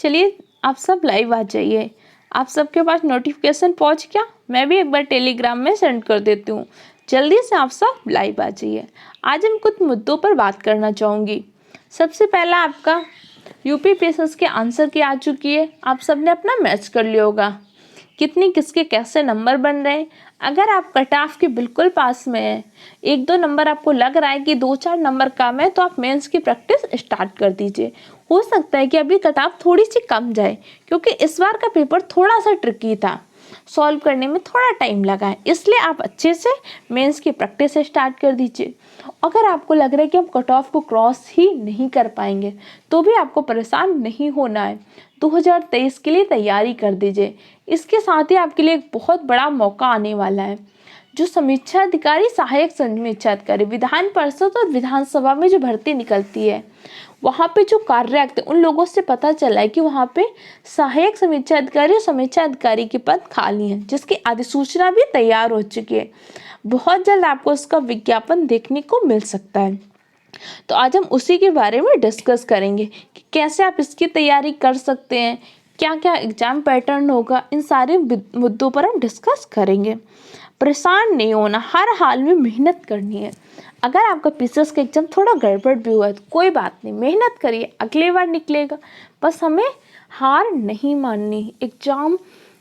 चलिए आप सब लाइव आ जाइए। आप सबके पास नोटिफिकेशन पहुंच गया? मैं भी एक बार टेलीग्राम में सेंड कर देती हूँ। जल्दी से आप सब लाइव आ जाइए। आज हम कुछ मुद्दों पर बात करना चाहूँगी। सबसे पहला आपका यूपी पीएसएस के आंसर की आ चुकी है। आप सबने अपना मैच कर लिया होगा कितनी किसके कैसे नंबर बन रहे हैं। अगर आप कट ऑफ के बिल्कुल पास में है, 1-2 नंबर आपको लग रहा है कि 2-4 नंबर कम है, तो आप मेंस की प्रैक्टिस स्टार्ट कर दीजिए। हो सकता है कि अभी कट ऑफ थोड़ी सी कम जाए, क्योंकि इस बार का पेपर थोड़ा सा ट्रिकी था, सॉल्व करने में थोड़ा टाइम लगा है। इसलिए आप अच्छे से मेंस की प्रैक्टिस स्टार्ट कर दीजिए। अगर आपको लग रहा है कि हम कट ऑफ को क्रॉस ही नहीं कर पाएंगे, तो भी आपको परेशान नहीं होना है। 2023 के लिए तैयारी कर दीजिए। इसके साथ ही आपके लिए एक बहुत बड़ा मौका आने वाला है। जो समीक्षा अधिकारी, सहायक समीक्षा अधिकारी, विधान परिषद और विधानसभा में जो भर्ती निकलती है, वहाँ पे जो कार्यरत उन लोगों से पता चला है कि वहाँ पे सहायक समीक्षा अधिकारी और समीक्षा अधिकारी के पद खाली हैं, जिसकी अधिसूचना भी तैयार हो चुकी है। बहुत जल्द आपको उसका विज्ञापन देखने को मिल सकता है। तो आज हम उसी के बारे में डिस्कस करेंगे कि कैसे आप इसकी तैयारी कर सकते हैं, क्या क्या एग्जाम पैटर्न होगा। इन सारे मुद्दों पर हम डिस्कस करेंगे। परेशान नहीं होना, हर हाल में मेहनत करनी है। अगर आपका पीसीएस का एग्जाम थोड़ा गड़बड़ भी हुआ है तो कोई बात नहीं, मेहनत करिए, अगली बार निकलेगा। बस हमें हार नहीं माननी। एग्जाम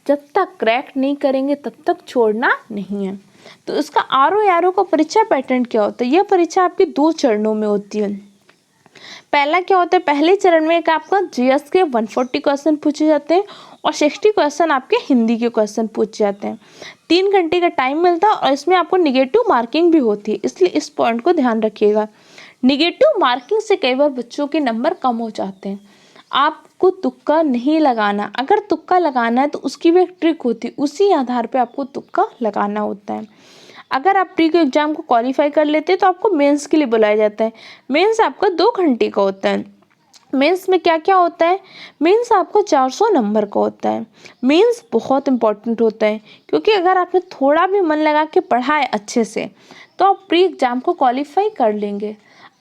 जब तक क्रैक नहीं करेंगे तब तक छोड़ना नहीं है। तो इसका आरओ का परीक्षा पैटर्न क्या होता है? यह परीक्षा आपकी 2 चरणों में होती है। पहला क्या होता है, पहले चरण में एक आपका जीएस के 140 क्वेश्चन पूछे जाते हैं और 60 क्वेश्चन आपके हिंदी के क्वेश्चन पूछे जाते हैं। 3 घंटे का टाइम मिलता है और इसमें आपको निगेटिव मार्किंग भी होती है, इसलिए इस पॉइंट को ध्यान रखिएगा। निगेटिव मार्किंग से कई बार बच्चों के नंबर कम हो जाते हैं। आपको तुक्का नहीं लगाना। अगर तुक्का लगाना है तो उसकी भी एक ट्रिक होती है, उसी आधार पर आपको तुक्का लगाना होता है। अगर आप प्री के एग्जाम को क्वालिफाई कर लेते हैं तो आपको मेंस के लिए बुलाया जाता है। मेंस आपका 2 घंटे का होता है। मेंस में क्या क्या होता है? मेंस आपको 400 नंबर का होता है। मेंस बहुत इंपॉर्टेंट होता है, क्योंकि अगर आपने थोड़ा भी मन लगा के पढ़ा है अच्छे से तो आप प्री एग्जाम को क्वालिफाई कर लेंगे।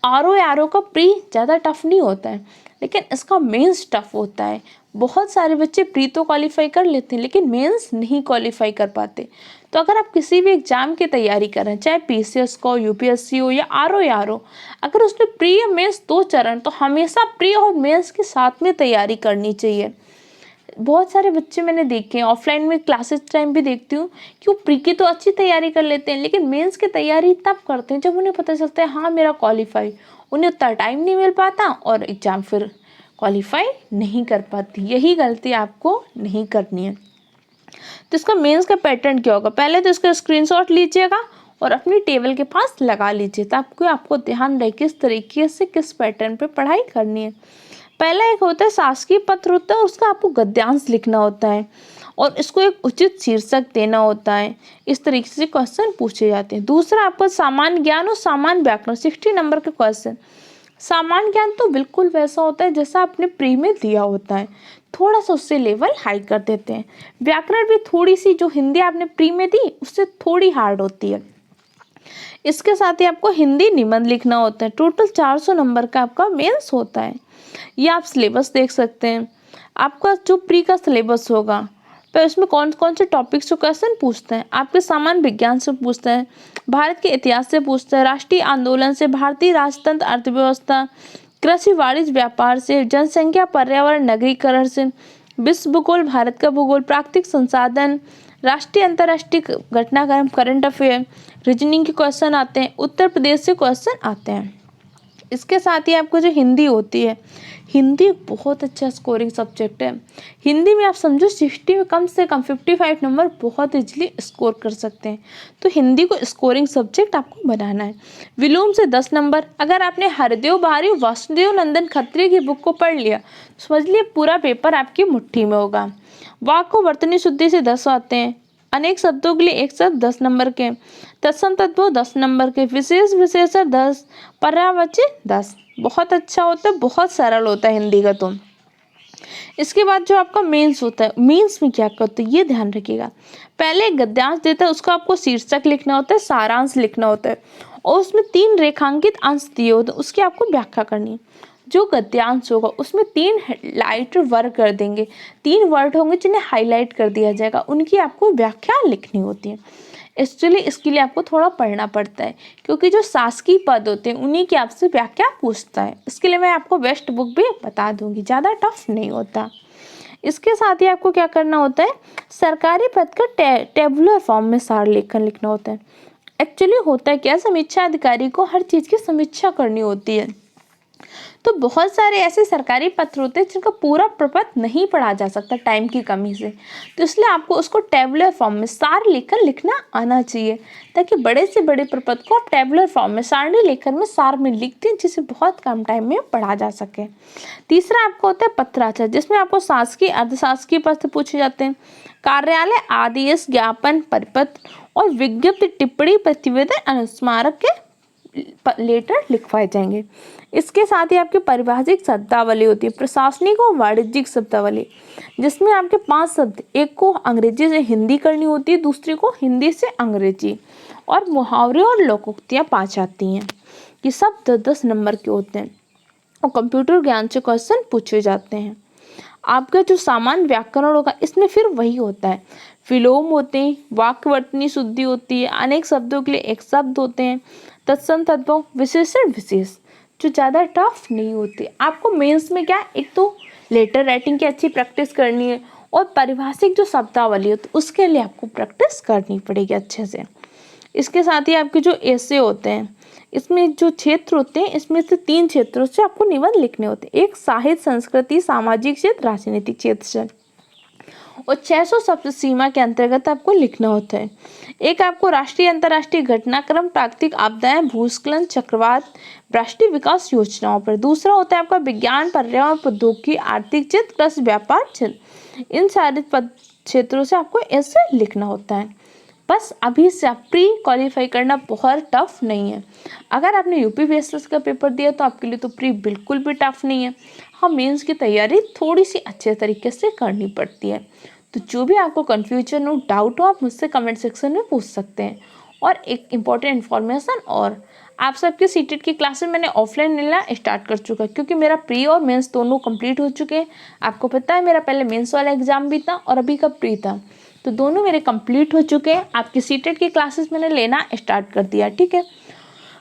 आरओ का प्री ज़्यादा टफ नहीं होता है, लेकिन इसका मेंस टफ होता है। बहुत सारे बच्चे प्री तो क्वालिफाई कर लेते हैं लेकिन मेंस नहीं क्वालिफाई कर पाते। तो अगर आप किसी भी एग्जाम की तैयारी कर रहे हैं, चाहे पीसीएस को, यूपीएससी हो या आरओ, अगर उसमें प्री और मेंस 2 चरण, तो हमेशा प्री और मेंस के साथ में तैयारी करनी चाहिए। बहुत सारे बच्चे मैंने देखे हैं, ऑफलाइन में क्लासेस टाइम भी देखती हूँ कि वो प्री की तो अच्छी तैयारी कर लेते हैं, लेकिन मेंस की तैयारी तब करते हैं जब उन्हें पता चलता है हाँ मेरा क्वालिफाई। उन्हें उतना टाइम नहीं मिल पाता और एग्जाम फिर क्वालिफाई नहीं कर पाती। यही गलती आपको नहीं करनी है। तो इसका मेंस का पैटर्न क्या होगा? पहले तो इसका स्क्रीनशॉट लीजिएगा और अपनी टेबल के पास लगा लीजिए, ताकि आपको ध्यान रहे किस तरीके से किस पैटर्न पे पढ़ाई करनी है। पहला एक होता है शासकीय पत्र होता है, उसका आपको गद्यांश लिखना होता है और इसको एक उचित शीर्षक देना होता है। इस तरीके से क्वेश्चन पूछे जाते हैं। दूसरा आपका सामान्य ज्ञान और सामान्य व्याकरण, 60 नंबर के क्वेश्चन। सामान्य ज्ञान तो बिल्कुल वैसा होता है जैसा आपने प्री में दिया होता है, थोड़ा सा उससे लेवल हाई कर देते हैं। व्याकरण भी थोड़ी सी जो हिंदी आपने प्री में दी उससे थोड़ी हार्ड होती है। इसके साथ ही आपको हिंदी निबंध लिखना होता है। टोटल 400 नंबर का आपका मेंस होता है। ये आप सिलेबस देख सकते हैं। आपका जो प्री का सिलेबस होगा पर उसमें कौन कौन से टॉपिक्स से क्वेश्चन पूछते हैं? आपके सामान्य विज्ञान से पूछते हैं, भारत के इतिहास से पूछते हैं, राष्ट्रीय आंदोलन से, भारतीय राजतंत्र, अर्थव्यवस्था, कृषि, वाणिज्य, व्यापार से, जनसंख्या, पर्यावरण, नगरीकरण से, विश्व भूगोल, भारत का भूगोल, प्राकृतिक संसाधन, राष्ट्रीय अंतर्राष्ट्रीय घटनाक्रम, करंट अफेयर, रीजनिंग के क्वेश्चन आते हैं, उत्तर प्रदेश से क्वेश्चन आते हैं। इसके साथ ही आपको जो हिंदी होती है, हिंदी बहुत अच्छा स्कोरिंग सब्जेक्ट है। हिंदी में आप समझो 60 में कम से कम 55 नंबर बहुत इजीली स्कोर कर सकते हैं। तो हिंदी को स्कोरिंग सब्जेक्ट आपको बनाना है। विलोम से 10 नंबर। अगर आपने हरदेव बारी, वासुदेव नंदन खत्री की बुक को पढ़ लिया, समझ लिए पूरा पेपर आपकी मुट्ठी में होगा। वाक्य वर्तनी शुद्धि से 10 आते हैं। अनेक शब्दों के लिए एक शब्द 10 नंबर के, तत्सम तद्भव 10 नंबर के, विशेष विशेषण 10, पर्यायवाची 10। बहुत अच्छा होता है, बहुत सरल होता है हिंदी का। तो इसके बाद जो आपका मेंस होता है, मेंस में क्या करते हैं ये ध्यान रखिएगा। पहले एक गद्यांश देता है, उसका आपको शीर्षक लिखना होता है, सारांश लिखना होता है और उसमें 3 रेखांकित अंश दिए होते हैं, उसकी आपको व्याख्या करनी है। जो गद्यांश होगा उसमें 3 लाइट वर्ग कर देंगे, 3 वर्ड होंगे जिन्हें हाईलाइट कर दिया जाएगा, उनकी आपको व्याख्या लिखनी होती है। एक्चुअली इसके लिए आपको थोड़ा पढ़ना पड़ता है, क्योंकि जो शासकीय पद होते हैं उन्हीं की आपसे व्याख्या पूछता है। इसके लिए मैं आपको बेस्ट बुक भी बता दूंगी, ज़्यादा टफ नहीं होता। इसके साथ ही आपको क्या करना होता है, सरकारी पद का टेबुलर फॉर्म में सार लेखन लिखना होता है। एक्चुअली होता है क्या, समीक्षा अधिकारी को हर चीज़ की समीक्षा करनी होती है, तो बहुत सारे ऐसे सरकारी पत्र होते हैं जिनका पूरा प्रपत्र नहीं पढ़ा जा सकता टाइम की कमी से, तो इसलिए आपको उसको टेबुलर फॉर्म में सार लेकर लिखना आना चाहिए, ताकि बड़े से बड़े प्रपत्र को आप टेबुलर फॉर्म में सारणी लेखन में सार में लिखते हैं, जिसे बहुत कम टाइम में पढ़ा जा सके। तीसरा आपको होता है पत्राचार, जिसमें आपको शासकीय अर्धशासकीय पत्र पूछे जाते हैं। कार्यालय आदेश, ज्ञापन, परिपत्र और विज्ञप्ति, टिप्पणी, प्रतिवेदन, अनुस्मारक के लेटर लिखवाए जाएंगे। इसके साथ ही आपकी पारिभाषिक शब्दावली होती है, प्रशासनिक और वाणिज्यिक शब्दावली, जिसमें आपके 5 शब्द, एक को अंग्रेजी से हिंदी करनी होती है, दूसरी को हिंदी से अंग्रेजी, और मुहावरे और लोकोक्तियाँ 5 आती हैं। ये सब 10-10 नंबर के होते हैं और कंप्यूटर ज्ञान से क्वेश्चन पूछे जाते हैं। आपका जो सामान्य व्याकरण होगा इसमें फिर वही होता है, विलोम होते हैं, वाक्यवर्तनी शुद्धि होती है, अनेक शब्दों के लिए एक शब्द होते हैं, तत्सम तद्भव, विशेषण, विशेष, जो ज़्यादा टफ नहीं होते। आपको मेंस में क्या, एक तो लेटर राइटिंग की अच्छी प्रैक्टिस करनी है, और पारिभाषिक जो शब्दावली होती है उसके लिए आपको प्रैक्टिस करनी पड़ेगी अच्छे से। इसके साथ ही आपके जो ऐसे होते हैं, इसमें जो क्षेत्र होते हैं, इसमें से 3 क्षेत्रों से आपको निबंध लिखने होते हैं। एक साहित्य, संस्कृति, सामाजिक क्षेत्र, राजनीतिक क्षेत्र से, और 600 शब्द सीमा के अंतर्गत आपको लिखना होता है। एक आपको राष्ट्रीय अंतर्राष्ट्रीय घटनाक्रम, प्राकृतिक आपदाएं, भूस्खलन, चक्रवात, राष्ट्रीय विकास योजनाओं पर। दूसरा होता है आपका विज्ञान, पर्यावरण, प्रौद्योगिकी, आर्थिक क्षेत्र, कृषि, व्यापार क्षेत्र। इन सारे क्षेत्रों से आपको ऐसे लिखना होता है। बस अभी से आप प्री क्वालिफाई करना बहुत टफ नहीं है। अगर आपने यूपीपीएससी का पेपर दिया तो आपके लिए तो प्री बिल्कुल भी टफ नहीं है। हाँ, मेंस की तैयारी थोड़ी सी अच्छे तरीके से करनी पड़ती है। तो जो भी आपको कन्फ्यूजन हो, डाउट हो, आप मुझसे कमेंट सेक्शन में पूछ सकते हैं। और एक इम्पॉर्टेंट इन्फॉर्मेशन, और आप सबके सीटेट की क्लासेस मैंने ऑफलाइन लेना स्टार्ट कर चुका है, क्योंकि मेरा प्री और मेंस दोनों कंप्लीट हो चुके हैं। आपको पता है मेरा पहले मेंस वाला एग्जाम भी था और अभी का प्री था, तो दोनों मेरे कंप्लीट हो चुके हैं। आपकी सीटेट की क्लासेस मैंने लेना स्टार्ट कर दिया, ठीक है।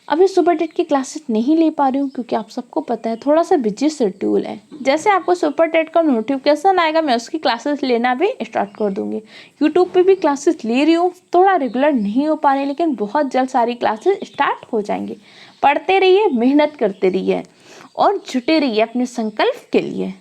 अभी सुपर टेट की क्लासेस नहीं ले पा रही हूँ, क्योंकि आप सबको पता है थोड़ा सा बिजी शेड्यूल है। जैसे आपको सुपर टेट का नोटिफिकेशन आएगा मैं उसकी क्लासेस लेना भी स्टार्ट कर दूँगी। यूट्यूब पे भी क्लासेस ले रही हूँ, थोड़ा रेगुलर नहीं हो पा रही, लेकिन बहुत जल्द सारी क्लासेस स्टार्ट हो जाएंगी। पढ़ते रहिए, मेहनत करते रहिए और जुटे रहिए अपने संकल्प के लिए।